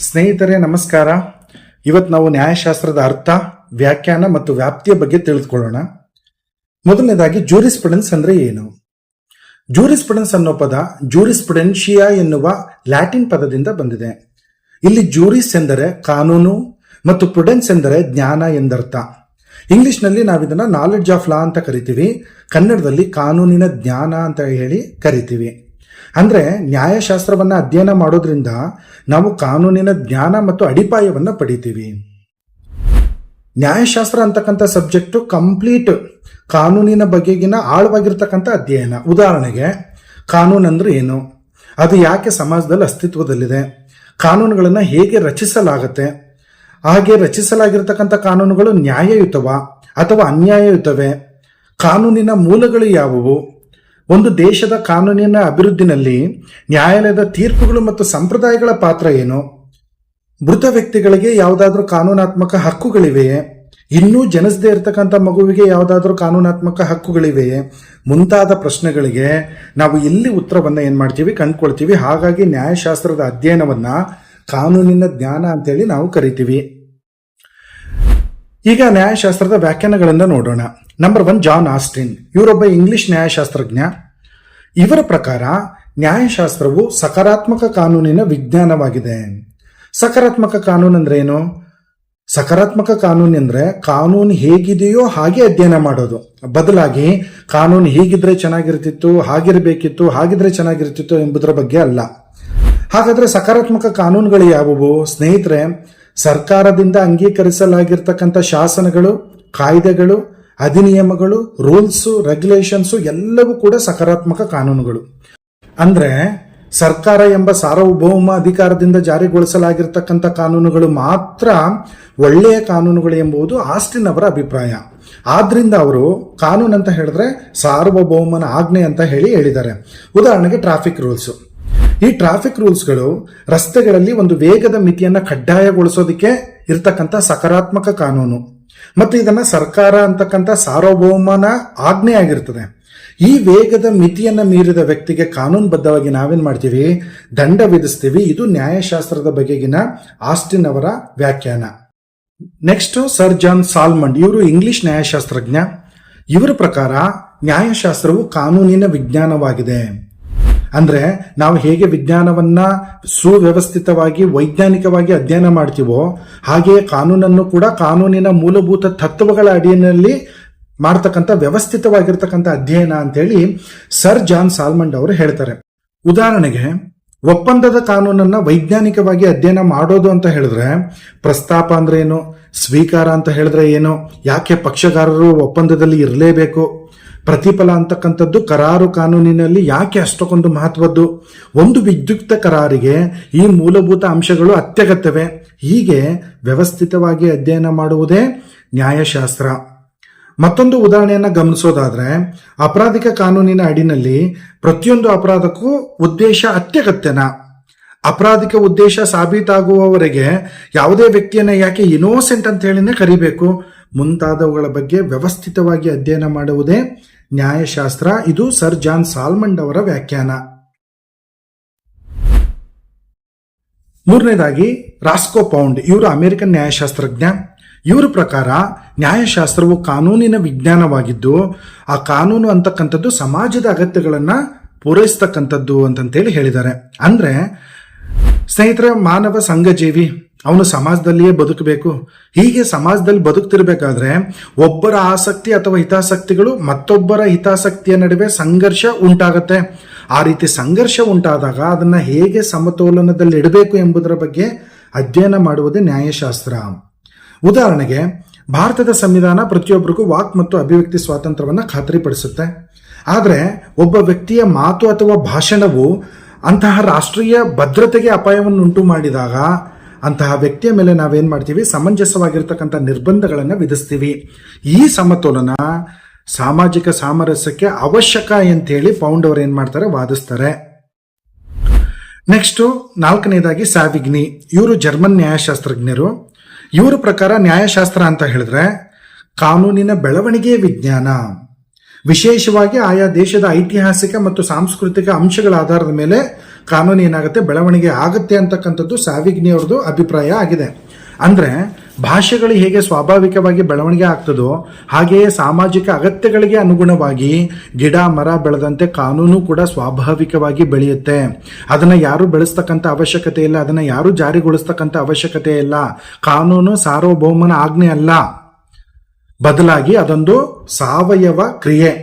ಸ್ನೇಹಿತರೆ ನಮಸ್ಕಾರ. ಇವತ್ತು ನಾವು ನ್ಯಾಯಶಾಸ್ತ್ರದ ಅರ್ಥ, ವ್ಯಾಖ್ಯಾನ ಮತ್ತು ವ್ಯಾಪ್ತಿಯ ಬಗ್ಗೆ ತಿಳಿದುಕೊಳ್ಳೋಣ. ಮೊದಲನೇದಾಗಿ ಜೂರಿಸ್ಪ್ರುಡೆನ್ಸ್ ಅಂದ್ರೆ ಏನು? ಜೂರಿಸ್ಪ್ರುಡೆನ್ಸ್ ಅನ್ನೋ ಪದ ಜೂರಿಸ್ಪ್ರುಡೆನ್ಷಿಯಾ ಎನ್ನುವ ಲ್ಯಾಟಿನ್ ಪದದಿಂದ ಬಂದಿದೆ. ಇಲ್ಲಿ ಜೂರಿಸ್ ಎಂದರೆ ಕಾನೂನು ಮತ್ತು ಪ್ರುಡೆನ್ಸ್ ಎಂದರೆ ಜ್ಞಾನ ಎಂದರ್ಥ. ಇಂಗ್ಲಿಷ್ನಲ್ಲಿ ನಾವಿದನ್ನ ನಾಲೆಡ್ಜ್ ಆಫ್ ಲಾ ಅಂತ ಕರಿತೀವಿ, ಕನ್ನಡದಲ್ಲಿ ಕಾನೂನಿನ ಜ್ಞಾನ ಅಂತ ಹೇಳಿ ಕರಿತೀವಿ. ಅಂದ್ರೆ ನ್ಯಾಯಶಾಸ್ತ್ರವನ್ನ ಅಧ್ಯಯನ ಮಾಡೋದ್ರಿಂದ ನಾವು ಕಾನೂನಿನ ಜ್ಞಾನ ಮತ್ತು ಅಡಿಪಾಯವನ್ನ ಪಡಿತೀವಿ. ನ್ಯಾಯಶಾಸ್ತ್ರ ಅಂತಕ್ಕಂಥ ಸಬ್ಜೆಕ್ಟ್ ಕಂಪ್ಲೀಟ್ ಕಾನೂನಿನ ಬಗೆಗಿನ ಆಳವಾಗಿರ್ತಕ್ಕಂಥ ಅಧ್ಯಯನ. ಉದಾಹರಣೆಗೆ, ಕಾನೂನು ಅಂದ್ರೆ ಏನು, ಅದು ಯಾಕೆ ಸಮಾಜದಲ್ಲಿ ಅಸ್ತಿತ್ವದಲ್ಲಿದೆ, ಕಾನೂನುಗಳನ್ನು ಹೇಗೆ ರಚಿಸಲಾಗತ್ತೆ, ಹಾಗೆ ರಚಿಸಲಾಗಿರ್ತಕ್ಕಂಥ ಕಾನೂನುಗಳು ನ್ಯಾಯಯುತವ ಅಥವಾ ಅನ್ಯಾಯಯುತವೆ, ಕಾನೂನಿನ ಮೂಲಗಳು ಯಾವುವು, ಒಂದು ದೇಶದ ಕಾನೂನಿನ ಅಭಿವೃದ್ಧಿನಲ್ಲಿ ನ್ಯಾಯಾಲಯದ ತೀರ್ಪುಗಳು ಮತ್ತು ಸಂಪ್ರದಾಯಗಳ ಪಾತ್ರ ಏನು, ಮೃತ ವ್ಯಕ್ತಿಗಳಿಗೆ ಯಾವುದಾದ್ರೂ ಕಾನೂನಾತ್ಮಕ ಹಕ್ಕುಗಳಿವೆಯೇ, ಇನ್ನೂ ಜನಿಸದೇ ಇರತಕ್ಕಂಥ ಮಗುವಿಗೆ ಯಾವುದಾದ್ರೂ ಕಾನೂನಾತ್ಮಕ ಹಕ್ಕುಗಳಿವೆಯೇ, ಮುಂತಾದ ಪ್ರಶ್ನೆಗಳಿಗೆ ನಾವು ಇಲ್ಲಿ ಉತ್ತರವನ್ನ ಏನ್ ಮಾಡ್ತೀವಿ, ಕಂಡುಕೊಳ್ತೀವಿ. ಹಾಗಾಗಿ ನ್ಯಾಯಶಾಸ್ತ್ರದ ಅಧ್ಯಯನವನ್ನ ಕಾನೂನಿನ ಜ್ಞಾನ ಅಂತೇಳಿ ನಾವು ಕರಿತೀವಿ. ಈಗ ನ್ಯಾಯಶಾಸ್ತ್ರದ ವ್ಯಾಖ್ಯಾನಗಳನ್ನ ನೋಡೋಣ. Number 1, John Austin. ಇವರೊಬ್ಬ ಇಂಗ್ಲಿಷ್ ನ್ಯಾಯಶಾಸ್ತ್ರಜ್ಞ. ಇವರ ಪ್ರಕಾರ ನ್ಯಾಯಶಾಸ್ತ್ರವು ಸಕಾರಾತ್ಮಕ ಕಾನೂನಿನ ವಿಜ್ಞಾನವಾಗಿದೆ. ಸಕಾರಾತ್ಮಕ ಕಾನೂನು ಅಂದ್ರೆ ಏನು? ಸಕಾರಾತ್ಮಕ ಕಾನೂನು ಅಂದ್ರೆ ಕಾನೂನು ಹೇಗಿದೆಯೋ ಹಾಗೆ ಅಧ್ಯಯನ ಮಾಡೋದು, ಬದಲಾಗಿ ಕಾನೂನು ಹೀಗಿದ್ರೆ ಚೆನ್ನಾಗಿರ್ತಿತ್ತು, ಹಾಗಿರ್ಬೇಕಿತ್ತು, ಹಾಗಿದ್ರೆ ಚೆನ್ನಾಗಿರ್ತಿತ್ತು ಎಂಬುದರ ಬಗ್ಗೆ ಅಲ್ಲ. ಹಾಗಾದ್ರೆ ಸಕಾರಾತ್ಮಕ ಕಾನೂನುಗಳು ಯಾವುವು? ಸ್ನೇಹಿತರೆ, ಸರ್ಕಾರದಿಂದ ಅಂಗೀಕರಿಸಲಾಗಿರ್ತಕ್ಕಂಥ ಶಾಸನಗಳು, ಕಾಯ್ದೆಗಳು, ಅಧಿನಿಯಮಗಳು, ರೂಲ್ಸು, ರೆಗ್ಯುಲೇಷನ್ಸು ಎಲ್ಲವೂ ಕೂಡ ಸಕಾರಾತ್ಮಕ ಕಾನೂನುಗಳು. ಅಂದ್ರೆ ಸರ್ಕಾರ ಎಂಬ ಸಾರ್ವಭೌಮ ಅಧಿಕಾರದಿಂದ ಜಾರಿಗೊಳಿಸಲಾಗಿರ್ತಕ್ಕಂಥ ಕಾನೂನುಗಳು ಮಾತ್ರ ಒಳ್ಳೆಯ ಕಾನೂನುಗಳು ಎಂಬುದು ಆಸ್ಟಿನ್ ಅವರ ಅಭಿಪ್ರಾಯ. ಆದ್ರಿಂದ ಅವರು ಕಾನೂನು ಅಂತ ಹೇಳಿದ್ರೆ ಸಾರ್ವಭೌಮನ ಆಜ್ಞೆ ಅಂತ ಹೇಳಿದ್ದಾರೆ. ಉದಾಹರಣೆಗೆ ಟ್ರಾಫಿಕ್ ರೂಲ್ಸ್. ಈ ಟ್ರಾಫಿಕ್ ರೂಲ್ಸ್ಗಳು ರಸ್ತೆಗಳಲ್ಲಿ ಒಂದು ವೇಗದ ಮಿತಿಯನ್ನ ಕಡ್ಡಾಯಗೊಳಿಸೋದಕ್ಕೆ ಇರ್ತಕ್ಕಂಥ ಸಕಾರಾತ್ಮಕ ಕಾನೂನು, ಮತ್ತು ಇದನ್ನ ಸರ್ಕಾರ ಅಂತಕ್ಕಂಥ ಸಾರ್ವಭೌಮನ ಆಜ್ಞೆ ಆಗಿರ್ತದೆ. ಈ ವೇಗದ ಮಿತಿಯನ್ನ ಮೀರಿದ ವ್ಯಕ್ತಿಗೆ ಕಾನೂನುಬದ್ಧವಾಗಿ ನಾವೇನ್ ಮಾಡ್ತೀವಿ, ದಂಡ ವಿಧಿಸ್ತೀವಿ. ಇದು ನ್ಯಾಯಶಾಸ್ತ್ರದ ಬಗೆಗಿನ ಆಸ್ಟಿನ್ ಅವರ ವ್ಯಾಖ್ಯಾನ. Next, sir John Salmond. ಇವರು ಇಂಗ್ಲಿಷ್ ನ್ಯಾಯಶಾಸ್ತ್ರಜ್ಞ. ಇವರ ಪ್ರಕಾರ ನ್ಯಾಯಶಾಸ್ತ್ರವು ಕಾನೂನಿನ ವಿಜ್ಞಾನವಾಗಿದೆ. ಅಂದ್ರೆ ನಾವು ಹೇಗೆ ವಿಜ್ಞಾನವನ್ನ ಸುವ್ಯವಸ್ಥಿತವಾಗಿ ವೈಜ್ಞಾನಿಕವಾಗಿ ಅಧ್ಯಯನ ಮಾಡ್ತೀವೋ, ಹಾಗೆಯೇ ಕಾನೂನನ್ನು ಕೂಡ ಕಾನೂನಿನ ಮೂಲಭೂತ ತತ್ವಗಳ ಅಡಿಯಲ್ಲಿ ಮಾಡ್ತಕ್ಕಂಥ ವ್ಯವಸ್ಥಿತವಾಗಿರ್ತಕ್ಕಂಥ ಅಧ್ಯಯನ ಅಂತೇಳಿ ಸರ್ ಜಾನ್ ಸಾಲ್ಮಂಡ್ ಅವರು ಹೇಳ್ತಾರೆ. ಉದಾಹರಣೆಗೆ, ಒಪ್ಪಂದದ ಕಾನೂನನ್ನ ವೈಜ್ಞಾನಿಕವಾಗಿ ಅಧ್ಯಯನ ಮಾಡೋದು ಅಂತ ಹೇಳಿದ್ರೆ ಪ್ರಸ್ತಾಪ ಅಂದ್ರೆ ಏನು, ಸ್ವೀಕಾರ ಅಂತ ಹೇಳಿದ್ರೆ ಏನು, ಯಾಕೆ ಪಕ್ಷಗಾರರು ಒಪ್ಪಂದದಲ್ಲಿ ಇರಲೇಬೇಕು, ಪ್ರತಿಫಲ ಅಂತಕ್ಕಂಥದ್ದು ಕರಾರು ಕಾನೂನಿನಲ್ಲಿ ಯಾಕೆ ಅಷ್ಟೊಂದು ಮಹತ್ವದ್ದು, ಒಂದು ವಿದ್ಯುಕ್ತ ಕರಾರಿಗೆ ಈ ಮೂಲಭೂತ ಅಂಶಗಳು ಅತ್ಯಗತ್ಯವೇ, ಹೀಗೆ ವ್ಯವಸ್ಥಿತವಾಗಿ ಅಧ್ಯಯನ ಮಾಡುವುದೇ ನ್ಯಾಯಶಾಸ್ತ್ರ. ಮತ್ತೊಂದು ಉದಾಹರಣೆಯನ್ನ ಗಮನಿಸೋದಾದ್ರೆ, ಅಪರಾಧಿಕ ಕಾನೂನಿನ ಅಡಿನಲ್ಲಿ ಪ್ರತಿಯೊಂದು ಅಪರಾಧಕ್ಕೂ ಉದ್ದೇಶ ಅತ್ಯಗತ್ಯನ, ಅಪರಾಧಿಕ ಉದ್ದೇಶ ಸಾಬೀತಾಗುವವರೆಗೆ ಯಾವುದೇ ವ್ಯಕ್ತಿಯನ್ನ ಯಾಕೆ ಇನೋಸೆಂಟ್ ಅಂತ ಹೇಳಿನೇ ಕರಿಬೇಕು, ಮುಂತಾದವುಗಳ ಬಗ್ಗೆ ವ್ಯವಸ್ಥಿತವಾಗಿ ಅಧ್ಯಯನ ಮಾಡುವುದೇ ನ್ಯಾಯಶಾಸ್ತ್ರ. ಇದು ಸರ್ ಜಾನ್ ಸಾಲ್ಮಂಡ್ ಅವರ ವ್ಯಾಖ್ಯಾನ. ಮೂರನೇದಾಗಿ, ರಾಸ್ಕೋ ಪೌಂಡ್. ಇವರು ಅಮೆರಿಕನ್ ನ್ಯಾಯಶಾಸ್ತ್ರಜ್ಞ. ಇವರ ಪ್ರಕಾರ ನ್ಯಾಯಶಾಸ್ತ್ರವು ಕಾನೂನಿನ ವಿಜ್ಞಾನವಾಗಿದ್ದು, ಆ ಕಾನೂನು ಅಂತಕ್ಕಂಥದ್ದು ಸಮಾಜದ ಅಗತ್ಯಗಳನ್ನ ಪೂರೈಸ್ತಕ್ಕಂಥದ್ದು ಅಂತಂತೇಳಿ ಹೇಳಿದ್ದಾರೆ. ಅಂದ್ರೆ ಸ್ನೇಹಿತರೆ, ಮಾನವ ಸಂಘಜೀವಿ, ಅವನು ಸಮಾಜದಲ್ಲಿಯೇ ಬದುಕಬೇಕು. ಹೀಗೆ ಸಮಾಜದಲ್ಲಿ ಬದುಕ್ತಿರ್ಬೇಕಾದ್ರೆ ಒಬ್ಬರ ಆಸಕ್ತಿ ಅಥವಾ ಹಿತಾಸಕ್ತಿಗಳು ಮತ್ತೊಬ್ಬರ ಹಿತಾಸಕ್ತಿಯ ನಡುವೆ ಸಂಘರ್ಷ ಉಂಟಾಗತ್ತೆ. ಆ ರೀತಿ ಸಂಘರ್ಷ ಉಂಟಾದಾಗ ಅದನ್ನ ಹೇಗೆ ಸಮತೋಲನದಲ್ಲಿ ಇಡಬೇಕು ಎಂಬುದರ ಬಗ್ಗೆ ಅಧ್ಯಯನ ಮಾಡುವುದೇ ನ್ಯಾಯಶಾಸ್ತ್ರ. ಉದಾಹರಣೆಗೆ, ಭಾರತದ ಸಂವಿಧಾನ ಪ್ರತಿಯೊಬ್ಬರಿಗೂ ವಾಕ್ ಮತ್ತು ಅಭಿವ್ಯಕ್ತಿ ಸ್ವಾತಂತ್ರ್ಯವನ್ನ ಖಾತ್ರಿಪಡಿಸುತ್ತೆ. ಆದ್ರೆ ಒಬ್ಬ ವ್ಯಕ್ತಿಯ ಮಾತು ಅಥವಾ ಭಾಷಣವು ಅಂತಹ ರಾಷ್ಟ್ರೀಯ ಭದ್ರತೆಗೆ ಅಪಾಯವನ್ನು ಉಂಟು ಮಾಡಿದಾಗ ಅಂತಹ ವ್ಯಕ್ತಿಯ ಮೇಲೆ ನಾವೇನ್ ಮಾಡ್ತೀವಿ, ಸಮಂಜಸವಾಗಿರ್ತಕ್ಕಂಥ ನಿರ್ಬಂಧಗಳನ್ನು ವಿಧಿಸ್ತೀವಿ. ಈ ಸಮತೋಲನ ಸಾಮಾಜಿಕ ಸಾಮರಸ್ಯಕ್ಕೆ ಅವಶ್ಯಕ ಅಂತೇಳಿ ಪೌಂಡ್ ಅವರು ಏನ್ ಮಾಡ್ತಾರೆ, ವಾದಿಸ್ತಾರೆ. ನೆಕ್ಸ್ಟ್, ನಾಲ್ಕನೇದಾಗಿ ಸಾವಿಗ್ನಿ. ಇವರು ಜರ್ಮನ್ ನ್ಯಾಯಶಾಸ್ತ್ರಜ್ಞರು. ಇವರ ಪ್ರಕಾರ ನ್ಯಾಯಶಾಸ್ತ್ರ ಅಂತ ಹೇಳಿದ್ರೆ ಕಾನೂನಿನ ಬೆಳವಣಿಗೆ ವಿಜ್ಞಾನ. ವಿಶೇಷವಾಗಿ ಆಯಾ ದೇಶದ ಐತಿಹಾಸಿಕ ಮತ್ತು ಸಾಂಸ್ಕೃತಿಕ ಅಂಶಗಳ ಆಧಾರದ ಮೇಲೆ ಕಾನೂನು ಏನಾಗುತ್ತೆ ಬೆಳವಣಿಗೆ ಆಗುತ್ತೆ ಅಂತಕ್ಕಂಥದ್ದು ಸಾವಿಗ್ನಿ ಅವ್ರದ್ದು ಅಭಿಪ್ರಾಯ ಆಗಿದೆ. ಅಂದ್ರೆ ಭಾಷೆಗಳು ಹೇಗೆ ಸ್ವಾಭಾವಿಕವಾಗಿ ಬೆಳವಣಿಗೆ ಆಗ್ತದೋ ಹಾಗೆಯೇ ಸಾಮಾಜಿಕ ಅಗತ್ಯಗಳಿಗೆ ಅನುಗುಣವಾಗಿ ಗಿಡ ಮರ ಬೆಳೆದಂತೆ ಕಾನೂನು ಕೂಡ ಸ್ವಾಭಾವಿಕವಾಗಿ ಬೆಳೆಯುತ್ತೆ. ಅದನ್ನ ಯಾರು ಬೆಳೆಸ್ತಕ್ಕಂಥ ಅವಶ್ಯಕತೆ ಇಲ್ಲ, ಅದನ್ನ ಯಾರು ಜಾರಿಗೊಳಿಸ್ತಕ್ಕಂಥ ಅವಶ್ಯಕತೆ ಇಲ್ಲ. ಕಾನೂನು ಸಾರ್ವಭೌಮನ ಆಜ್ಞೆ ಅಲ್ಲ, ಬದಲಾಗಿ ಅದೊಂದು ಸಾವಯವ ಕ್ರಿಯೆ.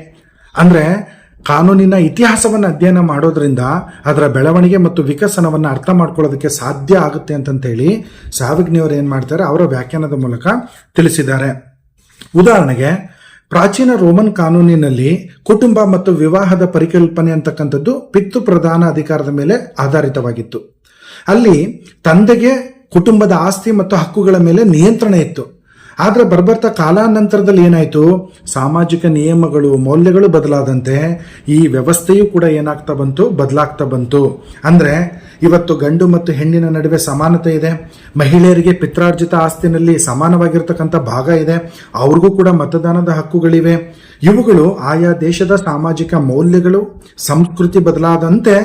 ಅಂದ್ರೆ ಕಾನೂನಿನ ಇತಿಹಾಸವನ್ನು ಅಧ್ಯಯನ ಮಾಡೋದ್ರಿಂದ ಅದರ ಬೆಳವಣಿಗೆ ಮತ್ತು ವಿಕಸನವನ್ನು ಅರ್ಥ ಮಾಡ್ಕೊಳ್ಳೋದಕ್ಕೆ ಸಾಧ್ಯ ಆಗುತ್ತೆ ಅಂತಂತೇಳಿ ಸಾವಿಗ್ನಿಯವರು ಏನ್ ಮಾಡ್ತಾರೆ ಅವರ ವ್ಯಾಖ್ಯಾನದ ಮೂಲಕ ತಿಳಿಸಿದ್ದಾರೆ. ಉದಾಹರಣೆಗೆ ಪ್ರಾಚೀನ ರೋಮನ್ ಕಾನೂನಿನಲ್ಲಿ ಕುಟುಂಬ ಮತ್ತು ವಿವಾಹದ ಪರಿಕಲ್ಪನೆ ಅಂತಕ್ಕಂಥದ್ದು ಪಿತೃ ಪ್ರಧಾನ ಅಧಿಕಾರದ ಮೇಲೆ ಆಧಾರಿತವಾಗಿತ್ತು. ಅಲ್ಲಿ ತಂದೆಗೆ ಕುಟುಂಬದ ಆಸ್ತಿ ಮತ್ತು ಹಕ್ಕುಗಳ ಮೇಲೆ ನಿಯಂತ್ರಣ ಇತ್ತು. ಆದ್ರೆ ಬರ್ಬರ್ತಾ ಕಾಲಾನಂತರದಲ್ಲಿ ಏನಾಯ್ತು, ಸಾಮಾಜಿಕ ನಿಯಮಗಳು ಮೌಲ್ಯಗಳು ಬದಲಾದಂತೆ ಈ ವ್ಯವಸ್ಥೆಯೂ ಕೂಡ ಏನಾಗ್ತಾ ಬಂತು, ಬದಲಾಗ್ತಾ ಬಂತು. ಅಂದ್ರೆ ಇವತ್ತು ಗಂಡು ಮತ್ತು ಹೆಣ್ಣಿನ ನಡುವೆ ಸಮಾನತೆ ಇದೆ, ಮಹಿಳೆಯರಿಗೆ ಪಿತ್ರಾರ್ಜಿತ ಆಸ್ತಿನಲ್ಲಿ ಸಮಾನವಾಗಿರ್ತಕ್ಕಂಥ ಭಾಗ ಇದೆ, ಅವ್ರಿಗೂ ಕೂಡ ಮತದಾನದ ಹಕ್ಕುಗಳಿವೆ. ಇವುಗಳು ಆಯಾ ದೇಶದ ಸಾಮಾಜಿಕ ಮೌಲ್ಯಗಳು ಸಂಸ್ಕೃತಿ ಬದಲಾದಂತೆ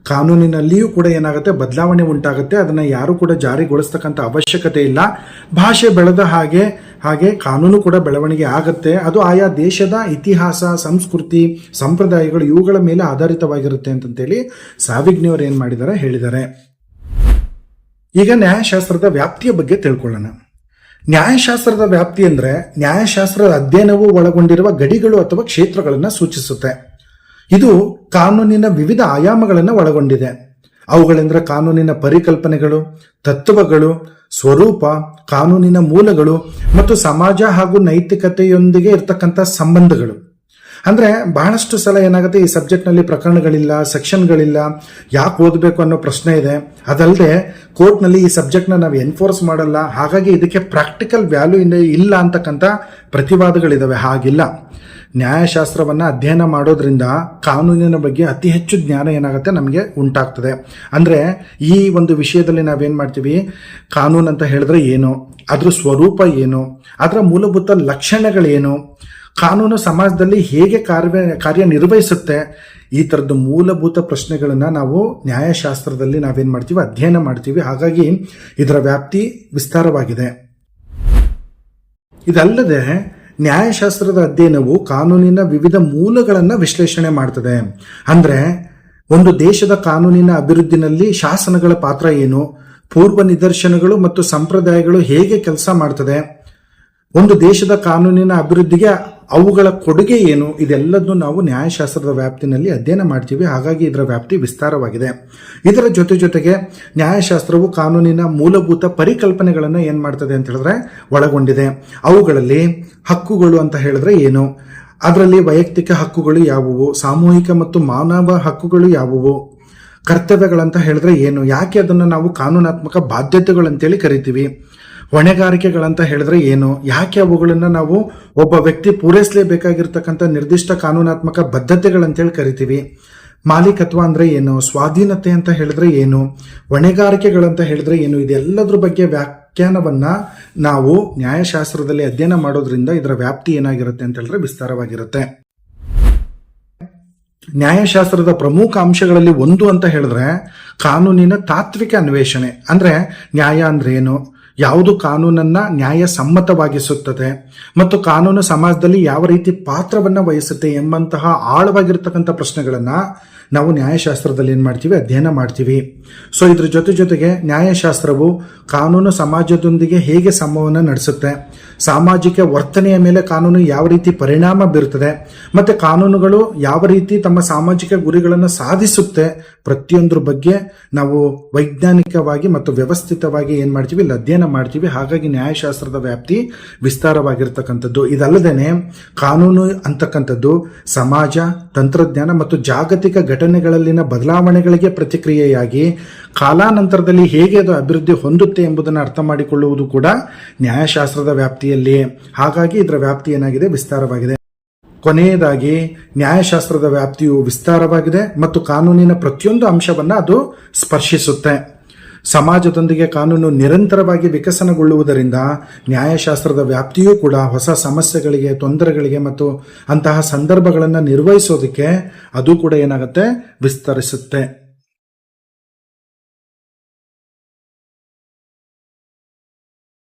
ಕಾನೂನಿನಲ್ಲಿಯೂ ಕೂಡ ಏನಾಗುತ್ತೆ ಬದಲಾವಣೆ ಉಂಟಾಗುತ್ತೆ. ಅದನ್ನ ಯಾರು ಕೂಡ ಜಾರಿಗೊಳಿಸ್ತಕ್ಕಂಥ ಅವಶ್ಯಕತೆ ಇಲ್ಲ. ಭಾಷೆ ಬೆಳೆದ ಹಾಗೆ ಕಾನೂನು ಕೂಡ ಬೆಳವಣಿಗೆ ಆಗುತ್ತೆ. ಅದು ಆಯಾ ದೇಶದ ಇತಿಹಾಸ ಸಂಸ್ಕೃತಿ ಸಂಪ್ರದಾಯಗಳು ಇವುಗಳ ಮೇಲೆ ಆಧಾರಿತವಾಗಿರುತ್ತೆ ಅಂತಂತೇಳಿ ಸಾವಿಗ್ನಿಯವರು ಏನ್ ಮಾಡಿದ್ದಾರೆ ಹೇಳಿದ್ದಾರೆ. ಈಗ ನ್ಯಾಯಶಾಸ್ತ್ರದ ವ್ಯಾಪ್ತಿಯ ಬಗ್ಗೆ ತಿಳ್ಕೊಳ್ಳೋಣ. ನ್ಯಾಯಶಾಸ್ತ್ರದ ವ್ಯಾಪ್ತಿ ಅಂದ್ರೆ ನ್ಯಾಯಶಾಸ್ತ್ರದ ಅಧ್ಯಯನವು ಒಳಗೊಂಡಿರುವ ಗಡಿಗಳು ಅಥವಾ ಕ್ಷೇತ್ರಗಳನ್ನ ಸೂಚಿಸುತ್ತೆ. ಇದು ಕಾನೂನಿನ ವಿವಿಧ ಆಯಾಮಗಳನ್ನು ಒಳಗೊಂಡಿದೆ. ಅವುಗಳೆಂದರೆ ಕಾನೂನಿನ ಪರಿಕಲ್ಪನೆಗಳು, ತತ್ವಗಳು, ಸ್ವರೂಪ, ಕಾನೂನಿನ ಮೂಲಗಳು ಮತ್ತು ಸಮಾಜ ಹಾಗೂ ನೈತಿಕತೆಯೊಂದಿಗೆ ಇರತಕ್ಕಂಥ ಸಂಬಂಧಗಳು. ಅಂದ್ರೆ ಬಹಳಷ್ಟು ಸಲ ಏನಾಗುತ್ತೆ, ಈ ಸಬ್ಜೆಕ್ಟ್ ನಲ್ಲಿ ಪ್ರಕರಣಗಳಿಲ್ಲ, ಸೆಕ್ಷನ್ಗಳಿಲ್ಲ, ಯಾಕೆ ಓದಬೇಕು ಅನ್ನೋ ಪ್ರಶ್ನೆ ಇದೆ. ಅದಲ್ಲದೆ ಕೋರ್ಟ್ ನಲ್ಲಿ ಈ ಸಬ್ಜೆಕ್ಟ್ ನ ನಾವು ಎನ್ಫೋರ್ಸ್ ಮಾಡಲ್ಲ, ಹಾಗಾಗಿ ಇದಕ್ಕೆ ಪ್ರಾಕ್ಟಿಕಲ್ ವ್ಯಾಲ್ಯೂ ಇಲ್ಲ ಅಂತಕ್ಕಂಥ ಪ್ರತಿವಾದಗಳಿದಾವೆ. ಹಾಗಿಲ್ಲ. ನ್ಯಾಯಶಾಸ್ತ್ರವನ್ನ ಅಧ್ಯಯನ ಮಾಡೋದ್ರಿಂದ ಕಾನೂನಿನ ಬಗ್ಗೆ ಅತಿ ಹೆಚ್ಚು ಜ್ಞಾನ ಏನಾಗುತ್ತೆ ನಮಗೆ ಉಂಟಾಗ್ತದೆ. ಅಂದ್ರೆ ಈ ಒಂದು ವಿಷಯದಲ್ಲಿ ನಾವೇನ್ ಮಾಡ್ತೀವಿ, ಕಾನೂನು ಅಂತ ಹೇಳಿದ್ರೆ ಏನು, ಅದ್ರ ಸ್ವರೂಪ ಏನು, ಅದರ ಮೂಲಭೂತ ಲಕ್ಷಣಗಳೇನು, ಕಾನೂನು ಸಮಾಜದಲ್ಲಿ ಹೇಗೆ ಕಾರ್ಯನಿರ್ವಹಿಸುತ್ತೆ, ಈ ತರದ ಮೂಲಭೂತ ಪ್ರಶ್ನೆಗಳನ್ನ ನಾವು ನ್ಯಾಯಶಾಸ್ತ್ರದಲ್ಲಿ ನಾವೇನ್ ಮಾಡ್ತೀವಿ ಅಧ್ಯಯನ ಮಾಡ್ತೀವಿ. ಹಾಗಾಗಿ ಇದರ ವ್ಯಾಪ್ತಿ ವಿಸ್ತಾರವಾಗಿದೆ. ಇದಲ್ಲದೆ ನ್ಯಾಯಶಾಸ್ತ್ರದ ಅಧ್ಯಯನವು ಕಾನೂನಿನ ವಿವಿಧ ಮೂಲಗಳನ್ನು ವಿಶ್ಲೇಷಣೆ ಮಾಡ್ತದೆ. ಅಂದ್ರೆ ಒಂದು ದೇಶದ ಕಾನೂನಿನ ಅಭಿವೃದ್ಧಿನಲ್ಲಿ ಶಾಸನಗಳ ಪಾತ್ರ ಏನು, ಪೂರ್ವ ನಿದರ್ಶನಗಳು ಮತ್ತು ಸಂಪ್ರದಾಯಗಳು ಹೇಗೆ ಕೆಲಸ ಮಾಡ್ತದೆ, ಒಂದು ದೇಶದ ಕಾನೂನಿನ ಅಭಿವೃದ್ಧಿಗೆ ಅವುಗಳ ಕೊಡುಗೆ ಏನು, ಇದೆಲ್ಲದನ್ನು ನಾವು ನ್ಯಾಯಶಾಸ್ತ್ರದ ವ್ಯಾಪ್ತಿನಲ್ಲಿ ಅಧ್ಯಯನ ಮಾಡ್ತೀವಿ. ಹಾಗಾಗಿ ಇದರ ವ್ಯಾಪ್ತಿ ವಿಸ್ತಾರವಾಗಿದೆ. ಇದರ ಜೊತೆಗೆ ನ್ಯಾಯಶಾಸ್ತ್ರವು ಕಾನೂನಿನ ಮೂಲಭೂತ ಪರಿಕಲ್ಪನೆಗಳನ್ನು ಏನ್ ಮಾಡ್ತದೆ ಅಂತ ಹೇಳಿದ್ರೆ ಒಳಗೊಂಡಿದೆ. ಅವುಗಳಲ್ಲಿ ಹಕ್ಕುಗಳು ಅಂತ ಹೇಳಿದ್ರೆ ಏನು, ಅದರಲ್ಲಿ ವೈಯಕ್ತಿಕ ಹಕ್ಕುಗಳು ಯಾವುವು, ಸಾಮೂಹಿಕ ಮತ್ತು ಮಾನವ ಹಕ್ಕುಗಳು ಯಾವುವು, ಕರ್ತವ್ಯಗಳಂತ ಹೇಳಿದ್ರೆ ಏನು, ಯಾಕೆ ಅದನ್ನು ನಾವು ಕಾನೂನಾತ್ಮಕ ಬಾಧ್ಯತೆಗಳಂತೇಳಿ ಕರಿತೀವಿ, ಹೊಣೆಗಾರಿಕೆಗಳಂತ ಹೇಳಿದ್ರೆ ಏನು, ಯಾಕೆ ಅವುಗಳನ್ನ ನಾವು ಒಬ್ಬ ವ್ಯಕ್ತಿ ಪೂರೈಸಲೇಬೇಕಾಗಿರ್ತಕ್ಕಂಥ ನಿರ್ದಿಷ್ಟ ಕಾನೂನಾತ್ಮಕ ಬದ್ಧತೆಗಳಂತೇಳಿ ಕರಿತೀವಿ, ಮಾಲೀಕತ್ವ ಅಂದ್ರೆ ಏನು, ಸ್ವಾಧೀನತೆ ಅಂತ ಹೇಳಿದ್ರೆ ಏನು, ಹೊಣೆಗಾರಿಕೆಗಳಂತ ಹೇಳಿದ್ರೆ ಏನು, ಇದೆಲ್ಲದ್ರ ಬಗ್ಗೆ ವ್ಯಾಖ್ಯಾನವನ್ನ ನಾವು ನ್ಯಾಯಶಾಸ್ತ್ರದಲ್ಲಿ ಅಧ್ಯಯನ ಮಾಡೋದ್ರಿಂದ ಇದರ ವ್ಯಾಪ್ತಿ ಏನಾಗಿರುತ್ತೆ ಅಂತ ಹೇಳಿದ್ರೆ ವಿಸ್ತಾರವಾಗಿರುತ್ತೆ. ನ್ಯಾಯಶಾಸ್ತ್ರದ ಪ್ರಮುಖ ಅಂಶಗಳಲ್ಲಿ ಒಂದು ಅಂತ ಹೇಳಿದ್ರೆ ಕಾನೂನಿನ ತಾತ್ವಿಕ ಅನ್ವೇಷಣೆ. ಅಂದ್ರೆ ನ್ಯಾಯ ಅಂದ್ರೆ ಏನು, ಯಾವುದು ಕಾನೂನನ್ನ ನ್ಯಾಯಸಮ್ಮತವಾಗಿಸುತ್ತದೆ ಮತ್ತು ಕಾನೂನು ಸಮಾಜದಲ್ಲಿ ಯಾವ ರೀತಿ ಪಾತ್ರವನ್ನ ವಹಿಸುತ್ತೆ ಎಂಬಂತಹ ಆಳವಾಗಿರ್ತಕ್ಕಂಥ ಪ್ರಶ್ನೆಗಳನ್ನ ನಾವು ನ್ಯಾಯಶಾಸ್ತ್ರದಲ್ಲಿ ಏನ್ ಮಾಡ್ತೀವಿ ಅಧ್ಯಯನ ಮಾಡ್ತೀವಿ. ಸೊ ಇದ್ರ ಜೊತೆಗೆ ನ್ಯಾಯಶಾಸ್ತ್ರವು ಕಾನೂನು ಸಮಾಜದೊಂದಿಗೆ ಹೇಗೆ ಸಂವಹನ ನಡೆಸುತ್ತೆ, ಸಾಮಾಜಿಕ ವರ್ತನೆಯ ಮೇಲೆ ಕಾನೂನು ಯಾವ ರೀತಿ ಪರಿಣಾಮ ಬೀರುತ್ತದೆ, ಮತ್ತೆ ಕಾನೂನುಗಳು ಯಾವ ರೀತಿ ತಮ್ಮ ಸಾಮಾಜಿಕ ಗುರಿಗಳನ್ನು ಸಾಧಿಸುತ್ತೆ, ಪ್ರತಿಯೊಂದ್ರ ಬಗ್ಗೆ ನಾವು ವೈಜ್ಞಾನಿಕವಾಗಿ ಮತ್ತು ವ್ಯವಸ್ಥಿತವಾಗಿ ಏನ್ ಮಾಡ್ತೀವಿ ಇಲ್ಲಿ ಅಧ್ಯಯನ ಮಾಡ್ತೀವಿ. ಹಾಗಾಗಿ ನ್ಯಾಯಶಾಸ್ತ್ರದ ವ್ಯಾಪ್ತಿ ವಿಸ್ತಾರವಾಗಿರ್ತಕ್ಕಂಥದ್ದು. ಇದಲ್ಲದೇನೆ ಕಾನೂನು ಅಂತಕ್ಕಂಥದ್ದು ಸಮಾಜ, ತಂತ್ರಜ್ಞಾನ ಮತ್ತು ಜಾಗತಿಕ ಘಟನೆಗಳಲ್ಲಿನ ಬದಲಾವಣೆಗಳಿಗೆ ಪ್ರತಿಕ್ರಿಯೆಯಾಗಿ ಕಾಲಾನಂತರದಲ್ಲಿ ಹೇಗೆ ಅದು ಅಭಿವೃದ್ಧಿ ಹೊಂದುತ್ತೆ ಎಂಬುದನ್ನು ಅರ್ಥ ಮಾಡಿಕೊಳ್ಳುವುದು ಕೂಡ ನ್ಯಾಯಶಾಸ್ತ್ರದ ವ್ಯಾಪ್ತಿಯಲ್ಲಿ. ಹಾಗಾಗಿ ಇದರ ವ್ಯಾಪ್ತಿ ಏನಾಗಿದೆ ವಿಸ್ತಾರವಾಗಿದೆ. ಕೊನೆಯದಾಗಿ ನ್ಯಾಯಶಾಸ್ತ್ರದ ವ್ಯಾಪ್ತಿಯು ವಿಸ್ತಾರವಾಗಿದೆ ಮತ್ತು ಕಾನೂನಿನ ಪ್ರತಿಯೊಂದು ಅಂಶವನ್ನ ಅದು ಸ್ಪರ್ಶಿಸುತ್ತೆ. ಸಮಾಜದೊಂದಿಗೆ ಕಾನೂನು ನಿರಂತರವಾಗಿ ವಿಕಸನಗೊಳ್ಳುವುದರಿಂದ ನ್ಯಾಯಶಾಸ್ತ್ರದ ವ್ಯಾಪ್ತಿಯೂ ಕೂಡ ಹೊಸ ಸಮಸ್ಯೆಗಳಿಗೆ, ತೊಂದರೆಗಳಿಗೆ ಮತ್ತು ಅಂತಹ ಸಂದರ್ಭಗಳನ್ನು ನಿರ್ವಹಿಸೋದಕ್ಕೆ ಅದು ಕೂಡ ಏನಾಗುತ್ತೆ, ವಿಸ್ತರಿಸುತ್ತೆ.